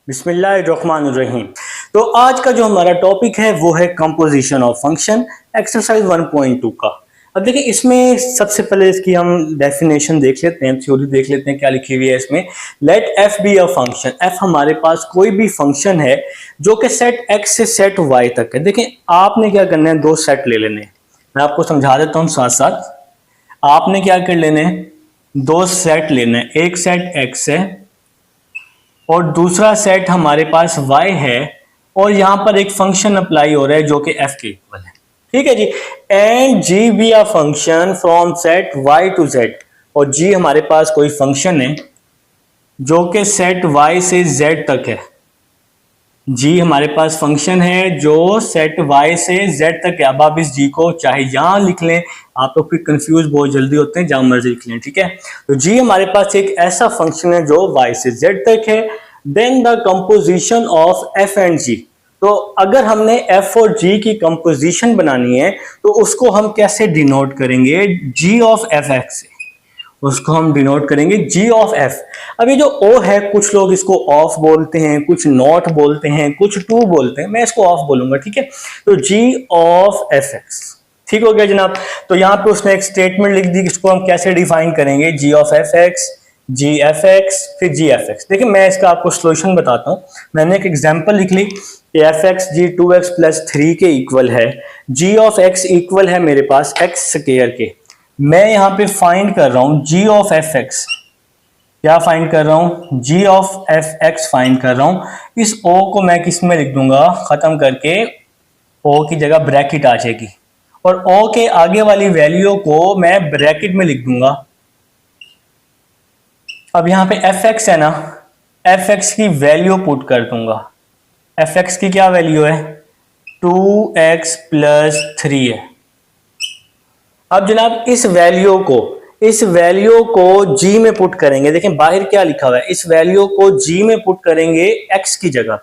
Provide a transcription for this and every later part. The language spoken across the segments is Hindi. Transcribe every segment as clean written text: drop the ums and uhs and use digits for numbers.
बिस्मिल्लाहिर्रहमानिर्रहीम। तो आज का जो हमारा टॉपिक है वो है कंपोजिशन ऑफ फंक्शन, एक्सरसाइज 1.2 का। अब देखिए, इसमें सबसे पहले इसकी हम डेफिनेशन देख लेते हैं, थ्योरी देख लेते हैं क्या लिखी हुई है इसमें। Let f be a function, f हमारे पास कोई भी फंक्शन है जो कि सेट एक्स से सेट वाई तक है। देखिए, आपने क्या करना है, दो सेट ले लेने हैं। मैं आपको समझा देता हूँ साथ साथ। आपने क्या कर लेने हैं, दो सेट लेने हैं। एक सेट एक्स है और दूसरा सेट हमारे पास y है, और यहां पर एक फंक्शन अप्लाई हो रहा है जो कि f के इक्वल है। ठीक है जी। And g be a function from set y to z, और g हमारे पास कोई फंक्शन है जो कि सेट y से z तक है। g हमारे पास फंक्शन है जो सेट y से z तक है। अब आप इस g को चाहे यहां लिख लें, आप लोग फिर कंफ्यूज बहुत जल्दी होते हैं, जहां मर्जी लिख लें। ठीक है, तो g हमारे पास एक ऐसा फंक्शन है जो y से z तक है। Then the composition of f and g। तो अगर हमने f और g की कंपोजिशन बनानी है तो उसको हम कैसे डिनोट करेंगे, g ऑफ एफ एक्स से उसको हम डिनोट करेंगे g ऑफ f। अब ये जो o है, कुछ लोग इसको ऑफ बोलते हैं, कुछ नॉट बोलते हैं, कुछ टू बोलते हैं, मैं इसको ऑफ बोलूंगा। ठीक है, तो g ऑफ एफ एक्स। ठीक हो गया जनाब। तो यहाँ पे उसने एक स्टेटमेंट लिख दी, इसको हम कैसे डिफाइन करेंगे, g of f x, g f x, फिर जी एफ एक्स। देखिए, मैं इसका आपको सोल्यूशन बताता हूँ। मैंने एक एग्जांपल लिख ली कि एफ एक्स जी 2x प्लस 3 के इक्वल है, जी ऑफ एक्स इक्वल है मेरे पास एक्स स्क्वायर के। मैं यहाँ पे फाइंड कर रहा हूँ जी ऑफ एफ एक्स। क्या फाइंड कर रहा हूँ, जी ऑफ एफ एक्स फाइंड कर रहा हूँ। इस ओ को मैं किस में लिख दूंगा, खत्म करके ओ की जगह ब्रैकेट आ जाएगी, और ओ के आगे वाली वैल्यू को मैं ब्रैकेट में लिख दूंगा। अब यहाँ पे एफ एक्स है ना, एफ एक्स की वैल्यू पुट कर दूंगा। एफ एक्स की क्या वैल्यू है, 2x प्लस 3 है। अब जनाब इस वैल्यू को g में पुट करेंगे। देखें बाहर क्या लिखा हुआ है, इस वैल्यू को g में पुट करेंगे x की जगह।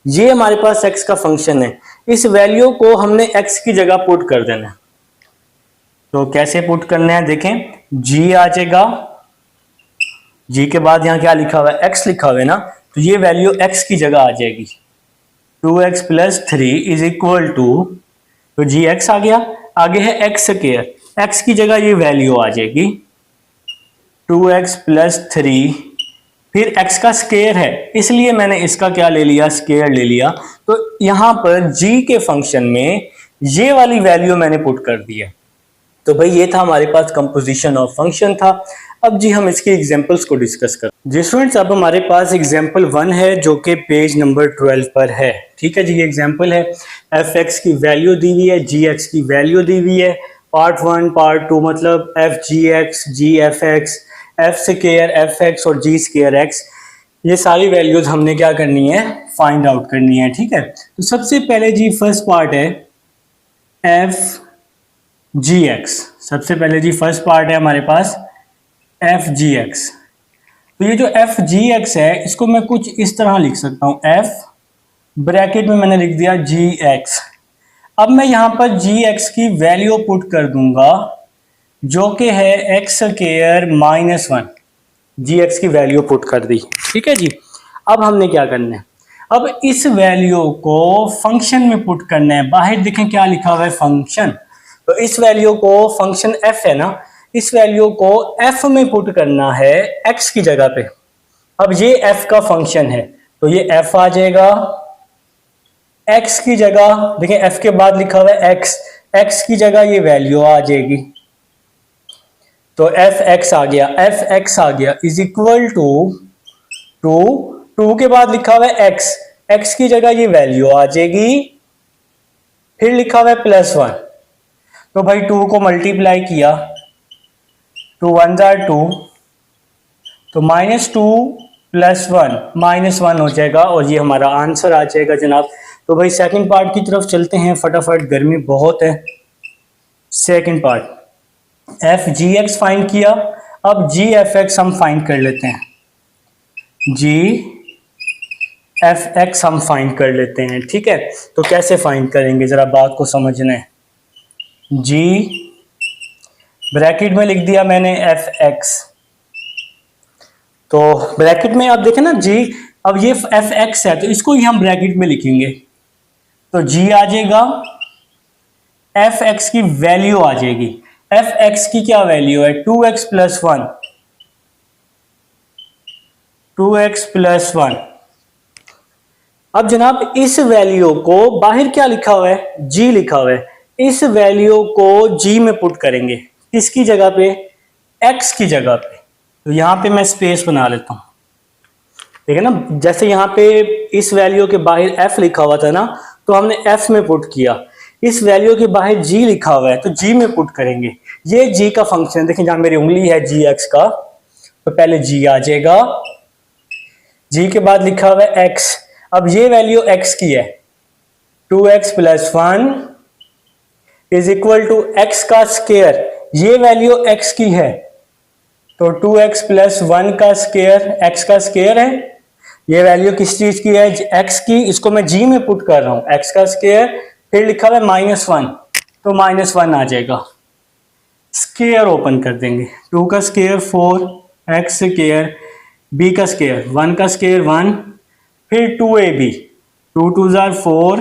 ये हमारे पास x का फंक्शन है, इस वैल्यू को हमने x की जगह पुट कर देना है। तो कैसे पुट करना है, देखें g आ जाएगा, g के बाद यहां क्या लिखा हुआ है, x लिखा हुआ है ना, तो ये वैल्यू x की जगह आ जाएगी। 2x plus 3 is equal to, तो जी एक्स आ गया। आगे है एक्स स्क्वायर, एक्स की जगह ये वैल्यू आ जाएगी 2x प्लस 3, फिर x का स्क्वायर है इसलिए मैंने इसका क्या ले लिया, स्क्वायर ले लिया। तो यहां पर g के फंक्शन में ये वाली वैल्यू मैंने पुट कर दी है। तो भाई ये था हमारे पास कंपोजिशन ऑफ फंक्शन था। अब जी हम इसके एग्जांपल्स को डिस्कस कर। जी स्टूडेंट्स, अब हमारे पास एग्जांपल 1 है जो कि पेज नंबर 12 पर है। ठीक है जी, ये एग्जांपल है, एफ एक्स की वैल्यू दी हुई है, जी एक्स की वैल्यू दी हुई है। पार्ट 1 पार्ट 2 मतलब f g x, g f x, f square f x और जी स्क्वायर एक्स, ये सारी वैल्यूज हमने क्या करनी है, फाइंड आउट करनी है। ठीक है, तो सबसे पहले जी फर्स्ट पार्ट है एफ जी एक्स। सबसे पहले जी फर्स्ट पार्ट है हमारे पास एफ जी एक्स। तो ये जो एफ जी एक्स है इसको मैं कुछ इस तरह लिख सकता हूं, एफ ब्रैकेट में मैंने लिख दिया जी एक्स। अब मैं यहां पर जी एक्स की वैल्यू पुट कर दूंगा जो कि है एक्स स्क्वायर माइनस 1। जी एक्स की वैल्यू पुट कर दी। ठीक है जी, अब हमने क्या करना है, अब इस वैल्यू को फंक्शन में पुट करना है। बाहर देखें क्या लिखा हुआ है, फंक्शन। तो इस वैल्यू को, फंक्शन f है ना, इस वैल्यू को f में पुट करना है x की जगह पे। अब ये f का फंक्शन है तो ये f आ जाएगा, x की जगह देखिए f के बाद लिखा हुआ है x की जगह ये वैल्यू आ जाएगी। तो f(x) आ गया, f(x) आ गया इज इक्वल टू 2 के बाद लिखा हुआ है x की जगह ये वैल्यू आ जाएगी, फिर लिखा हुआ है +1। तो भाई 2 को मल्टीप्लाई किया, 2 1 2, तो -2 +1 -1 हो जाएगा और ये हमारा आंसर आ जाएगा जनाब। तो भाई सेकंड पार्ट की तरफ चलते हैं फटाफट, गर्मी बहुत है। Second part F g x find किया, अब जी एफ एक्स हम फाइंड कर लेते हैं। जी एफ एक्स हम फाइंड कर लेते हैं। ठीक है, तो कैसे फाइंड करेंगे जरा बात को समझना है। जी ब्रैकेट में लिख दिया मैंने एफ एक्स, तो ब्रैकेट में आप देखें ना जी अब ये एफ एक्स है तो इसको ही हम ब्रैकेट में लिखेंगे, तो जी आ जाएगा, एफ एक्स की वैल्यू आ जाएगी। एफ एक्स की क्या वैल्यू है, 2x प्लस 1, 2x प्लस 1। अब जनाब इस वैल्यू को बाहर क्या लिखा हुआ है, g लिखा हुआ है, इस वैल्यू को g में पुट करेंगे, किसकी जगह पे, x की जगह पे। तो यहां पे मैं स्पेस बना लेता हूं, ठीक है ना। जैसे यहाँ पे इस वैल्यू के बाहर f लिखा हुआ था ना, तो हमने f में पुट किया। इस वैल्यू के बाहर g लिखा हुआ है तो g में पुट करेंगे। ये g का फंक्शन है, देखिए जहां मेरी उंगली है gx का, तो पहले g आ जाएगा, g के बाद लिखा हुआ है x। अब ये वैल्यू x की है, 2x plus 1 is equal to x का स्क्वायर, ये वैल्यू x की है तो 2x प्लस 1 का स्क्वायर, x का स्क्वायर है। ये वैल्यू किस चीज की है, x की, इसको मैं g में पुट कर रहा हूं, x का स्क्वायर, फिर लिखा हुआ है -1 तो -1 आ जाएगा। स्क्वायर ओपन कर देंगे, 2 का स्क्वायर 4, x स्क्वायर, b का स्क्वायर 1 का स्क्वायर 1, फिर 2ab, 2 2 4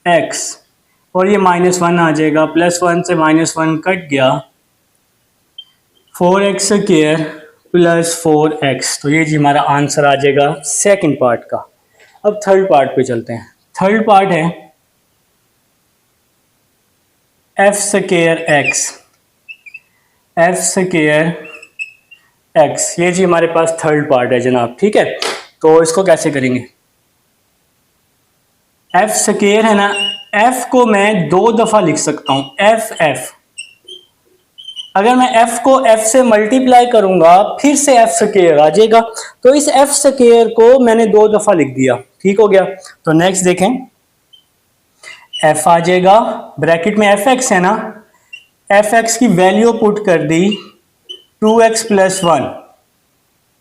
x, और ये -1 आ जाएगा, +1 से -1 कट गया, 4x स्क्वायर प्लस 4x। तो ये जी हमारा आंसर आ जाएगा सेकंड पार्ट का। अब थर्ड पार्ट पे चलते हैं। थर्ड पार्ट है f square x, f square x, ये जी हमारे पास थर्ड पार्ट है जनाब, ठीक है। तो इसको कैसे करेंगे, f स्क्वायर है ना, f को मैं 2 दफा लिख सकता हूं, f। अगर मैं f को f से मल्टीप्लाई करूंगा फिर से f स्क्वायर आ जाएगा, तो इस f स्क्वायर को मैंने 2 दफा लिख दिया, ठीक हो गया। तो नेक्स्ट देखें, f आ जाएगा, ब्रैकेट में fx है ना, fx की वैल्यू पुट कर दी 2x प्लस 1,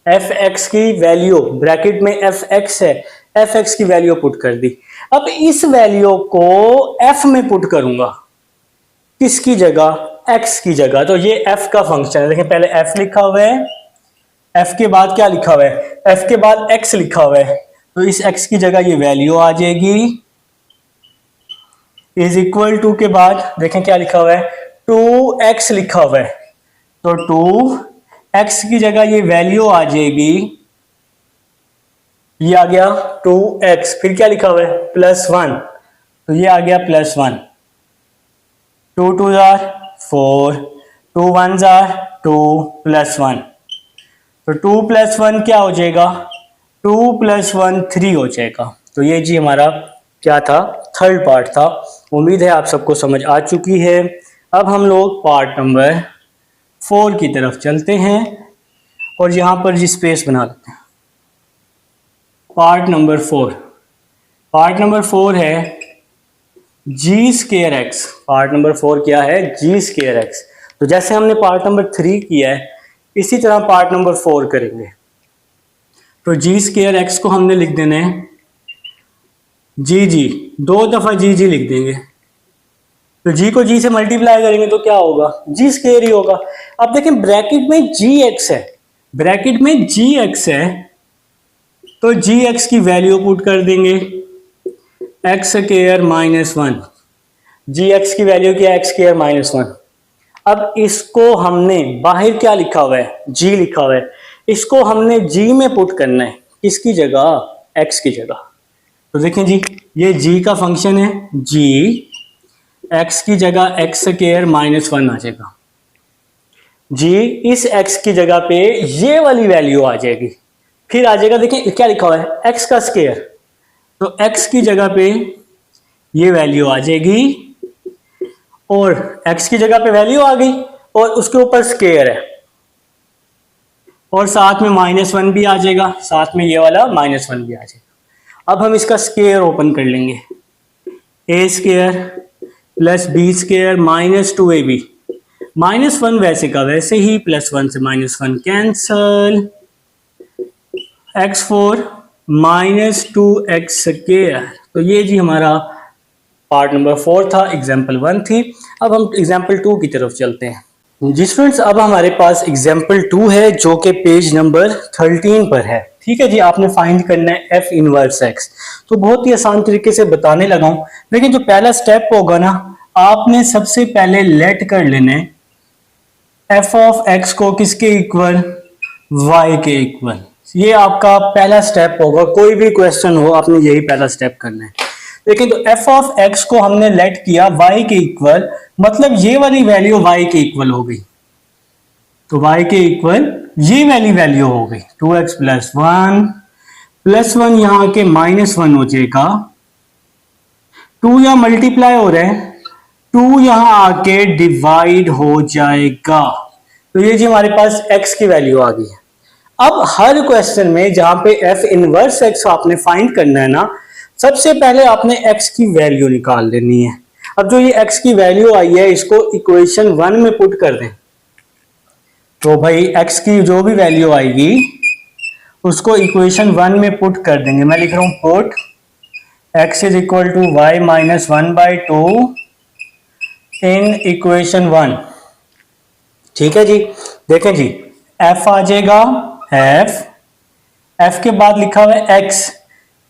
fx की वैल्यू, ब्रैकेट में fx है, fx की वैल्यू पुट कर दी। अब इस वैल्यू को f में पुट करूंगा, किसकी जगह, x की जगह। तो ये f का फंक्शन है, देखें पहले f लिखा हुआ है, f के बाद क्या लिखा हुआ है, f के बाद x लिखा हुआ है, तो इस x की जगह ये वैल्यू आ जाएगी, इज इक्वल टू के बाद देखें क्या लिखा हुआ है, 2x लिखा हुआ है, तो 2x की जगह ये वैल्यू आ जाएगी, ये आ गया 2x, फिर क्या लिखा हुआ है +1, तो ये आ गया +1, 2 2 4, 2 1 2 प्लस 1, तो 2 + 1 क्या हो जाएगा, 2 + 1 3 हो जाएगा। तो ये जी हमारा क्या था, थर्ड पार्ट था। उम्मीद है आप सबको समझ आ चुकी है। अब हम लोग पार्ट नंबर 4 की तरफ चलते हैं और यहाँ पर जी स्पेस बना लेते हैं। पार्ट नंबर 4, पार्ट नंबर 4 है जी स्क्वायर एक्स। पार्ट नंबर 4 क्या है, जी स्क्वायर एक्स। तो जैसे हमने पार्ट नंबर 3 किया है इसी तरह पार्ट नंबर 4 करेंगे। तो जी स्क्वायर एक्स को हमने लिख देना है जी, 2 दफा जी लिख देंगे, तो जी को जी से मल्टीप्लाई करेंगे तो क्या होगा, जी स्क्वायर ही होगा। अब देखें ब्रैकेट में जी एक्स है, ब्रैकेट में जी एक्स है, तो जी एक्स की वैल्यू पुट कर देंगे एक्स स्क्वायर -1, जी एक्स की वैल्यू क्या है, एक्स स्क्वायर -1। अब इसको हमने बाहर क्या लिखा हुआ है, जी लिखा हुआ है, इसको हमने जी में पुट करना है, किसकी जगह, एक्स की जगह। तो देखें जी ये जी का फंक्शन है, जी एक्स की जगह एक्स स्क्वायर -1 आ जाएगा, जी इस एक्स की जगह पे ये वाली वैल्यू आ जाएगी, फिर आ जाएगा, देखें क्या लिखा हुआ है, एक्स का स्क्वायर, तो x की जगह पे ये वैल्यू आ जाएगी, और x की जगह पे वैल्यू आ गई और उसके ऊपर स्क्वायर है, और साथ में -1 भी आ जाएगा, साथ में ये वाला -1 भी आ जाएगा। अब हम इसका स्क्वायर ओपन कर लेंगे, a² प्लस b² -2ab, -1 वैसे का वैसे ही, +1 से -1 कैंसल, x4 -2x²। तो ये जी हमारा पार्ट नंबर 4 था, एग्जाम्पल 1 थी। अब हम एग्जाम्पल 2 की तरफ चलते हैं जी स्टूडेंट्स। अब हमारे पास एग्जाम्पल 2 है जो कि पेज नंबर 13 पर है, ठीक है जी, आपने फाइंड करना है एफ इनवर्स एक्स। तो बहुत ही आसान तरीके से बताने लगा हूं, लेकिन जो पहला स्टेप होगा ना, आपने सबसे पहले लेट कर लेना है एफ ऑफ एक्स को किसके इक्वल, वाई के इक्वल। ये आपका पहला स्टेप होगा, कोई भी क्वेश्चन हो आपने यही पहला स्टेप करना है। लेकिन तो एफ ऑफ एक्स को हमने लेट किया वाई के इक्वल, मतलब ये वाली वैल्यू वाई के इक्वल हो गई। तो वाई के इक्वल ये वाली वैल्यू हो गई 2x प्लस वन यहां के -1 हो जाएगा। 2 यहां मल्टीप्लाई हो रहा है, 2 यहां आके डिवाइड हो जाएगा। तो ये जी हमारे पास x की वैल्यू आ गई है। अब हर क्वेश्चन में जहां पे f इनवर्स x आपने फाइंड करना है ना, सबसे पहले आपने x की वैल्यू निकाल लेनी है। अब जो ये x की वैल्यू आई है, इसको इक्वेशन 1 में पुट कर दें। तो भाई x की जो भी वैल्यू आएगी उसको इक्वेशन 1 में पुट कर देंगे। मैं लिख रहा हूं put x is equal to y -1/2 in equation 1। ठीक है जी, देखें जी, f आ जाएगा f के बाद लिखा हुआ है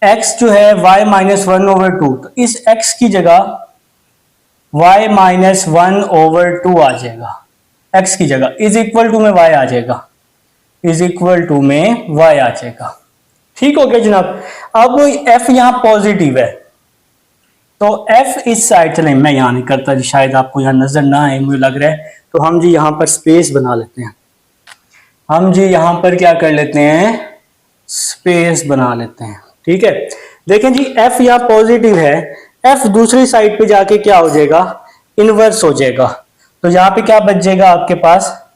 x जो है y -1/2, तो इस x की जगह y -1/2 आ जाएगा। x की जगह इज इक्वल टू में y आ जाएगा, इज इक्वल टू में y आ जाएगा। ठीक हो गया जनाब। अब f यहां पॉजिटिव है, तो f इस साइड, चले मैं यहां नहीं करता जी, शायद आपको यहां नजर ना आए, मुझे लग रहा है। तो हम जी यहां पर स्पेस बना लेते हैं, हम जी यहां पर क्या कर लेते हैं, स्पेस बना लेते हैं। ठीक है, देखें जी f यहां पॉजिटिव है, f दूसरी साइड पे जाके क्या हो जाएगा, इनवर्स हो जाएगा। तो यहां पे क्या बच जाएगा आपके पास,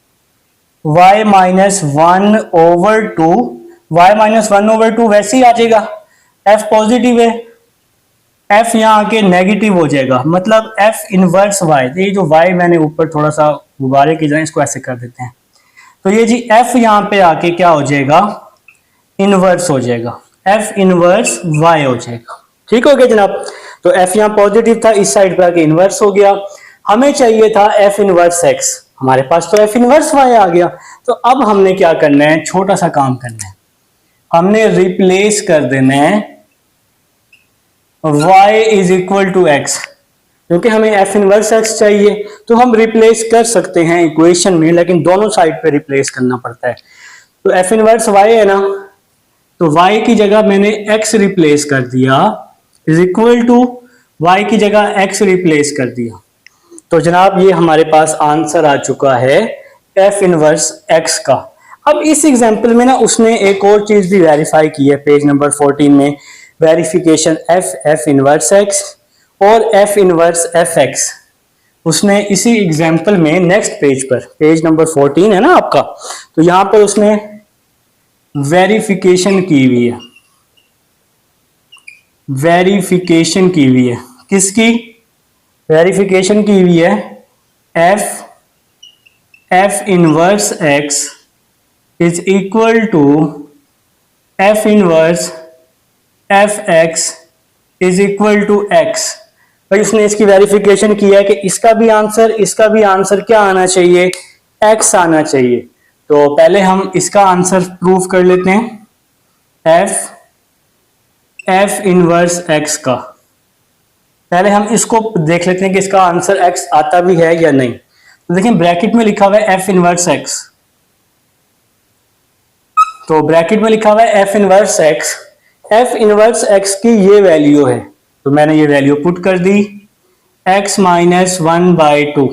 y -1/2, y -1/2 वैसे ही आ जाएगा, f पॉजिटिव है, f यहां आके नेगेटिव हो जाएगा, मतलब f इनवर्स y। ये जो y मैंने ऊपर थोड़ा सा गुब्बारे की जगह इसको ऐसे कर देते हैं, तो ये जी f यहां पे आके क्या हो जाएगा, इनवर्स हो जाएगा, f इनवर्स y हो जाएगा। ठीक हो गया जनाब। तो f यहां पॉजिटिव था, इस साइड पे आके इनवर्स हो गया। हमें चाहिए था f इनवर्स x, हमारे पास तो f इनवर्स y आ गया। तो अब हमने क्या करना है, छोटा सा काम करना है, हमने रिप्लेस कर देना है y is equal to x, क्योंकि हमें f इनवर्स x चाहिए। तो हम रिप्लेस कर सकते हैं इक्वेशन में, लेकिन दोनों साइड पे रिप्लेस करना पड़ता है। तो f इनवर्स y है ना, तो y की जगह मैंने x रिप्लेस कर दिया, इज इक्वल टू y की जगह x रिप्लेस कर दिया। तो जनाब ये हमारे पास आंसर आ चुका है f इनवर्स x का। अब इस एग्जांपल में ना उसने एक और चीज भी वेरीफाई की है, पेज नंबर 14 में, वेरिफिकेशन f इनवर्स x और f इनवर्स fx। उसने इसी एग्जांपल में नेक्स्ट पेज पर, पेज नंबर 14 है ना आपका, तो यहां पर उसने वेरिफिकेशन की हुई है, वेरिफिकेशन की हुई है, किसकी वेरिफिकेशन की हुई है, f inverse x is equal to f inverse fx is equal to x। भाई उसने इसकी वेरिफिकेशन किया है कि इसका भी आंसर क्या आना चाहिए, x आना चाहिए। तो पहले हम इसका आंसर प्रूव कर लेते हैं, f इनवर्स x का। पहले हम इसको देख लेते हैं कि इसका आंसर x आता भी है या नहीं। तो देखिए ब्रैकेट में लिखा हुआ है f इनवर्स x, तो ब्रैकेट में लिखा हुआ है f inverse x, f inverse x की ये वैल्यू है, तो मैंने ये वैल्यू पुट कर दी, x -1/2।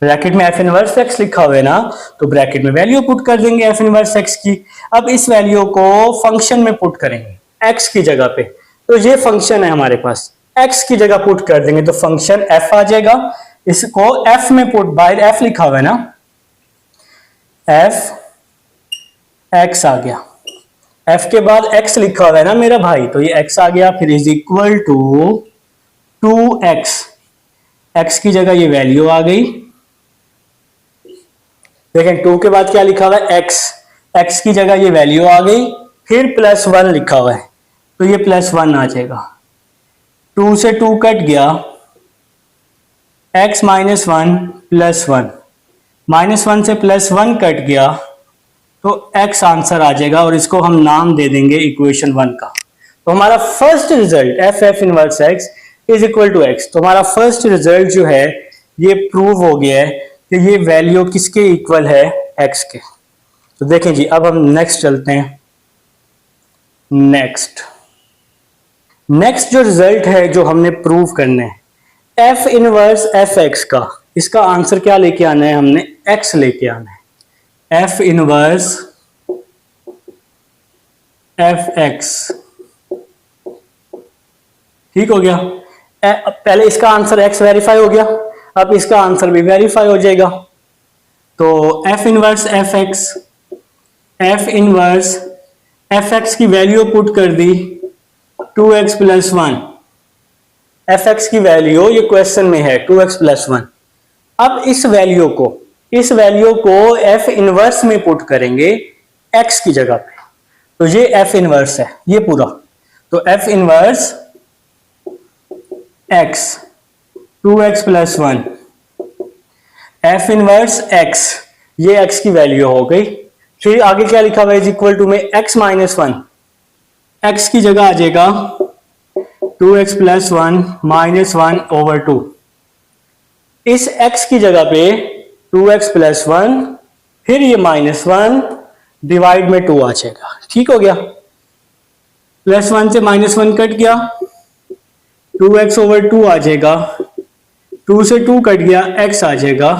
ब्रैकेट में f इनवर्स x लिखा हुआ है ना, तो ब्रैकेट में वैल्यू पुट कर देंगे f इनवर्स x की। अब इस वैल्यू को फंक्शन में पुट करेंगे x की जगह पे, तो ये फंक्शन है हमारे पास, x की जगह पुट कर देंगे तो फंक्शन f आ जाएगा। इसको f में पुट, बाहर f लिखा हुआ है ना, f x आ गया, f के बाद x लिखा हुआ है ना मेरा भाई, तो ये x आ गया, फिर is equal to 2x, x की जगह ये वैल्यू आ गई। देखें 2 के बाद क्या लिखा हुआ है, x की जगह ये वैल्यू आ गई, फिर +1 लिखा हुआ है, तो ये +1 आ जाएगा। 2 से 2 कट गया, x -1 +1, -1 से +1 कट गया, तो x आंसर आ जाएगा और इसको हम नाम दे देंगे इक्वेशन 1 का। तो हमारा first result f inverse x is equal to x। तो हमारा फर्स्ट रिजल्ट जो है ये प्रूव हो गया है कि ये वैल्यू किसके इक्वल है, x के। तो देखें जी, अब हम नेक्स्ट चलते हैं। नेक्स्ट जो रिजल्ट है जो हमने प्रूव करना है एफ इनवर्स एफ एक्स का, इसका आंसर क्या लेके आना है, हमने x लेके आना है। एफ इनवर्स एफ एक्स, ठीक हो गया। पहले इसका आंसर x वेरीफाई हो गया, अब इसका आंसर भी वेरीफाई हो जाएगा। तो F inverse F x, F inverse F x की वैल्यू पुट कर दी 2x प्लस 1। एफ एक्स की वैल्यू ये क्वेश्चन में है 2x प्लस 1। अब इस वैल्यू को एफ इनवर्स में पुट करेंगे x की जगह पे। तो ये एफ इनवर्स है ये पूरा। तो F inverse x 2x plus 1, F inverse x, ये x की वैल्यू हो गई। फिर आगे क्या लिखा हुआ है, इज इक्वल टू में x माइनस 1, x की जगह आ जाएगा 2x प्लस 1 माइनस 1 ओवर 2। इस x की जगह पे 2x प्लस 1, फिर ये माइनस 1 डिवाइड में 2 आ जाएगा, ठीक हो गया। प्लस 1 से माइनस 1 कट गया, 2x ओवर 2 आ जाएगा, 2 से 2 कट गया, x आ जाएगा।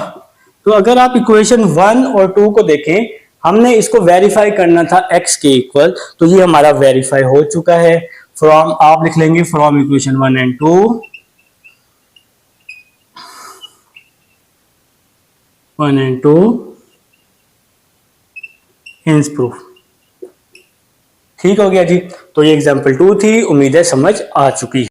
तो अगर आप इक्वेशन 1 और 2 को देखें, हमने इसको वेरीफाई करना था x के इक्वल, तो ये हमारा वेरीफाई हो चुका है। फ्रॉम आप लिख लेंगे from equation 1 and 2 hints proof, ठीक हो गया जी। तो ये एग्जांपल 2 थी, उम्मीद है समझ आ चुकी है।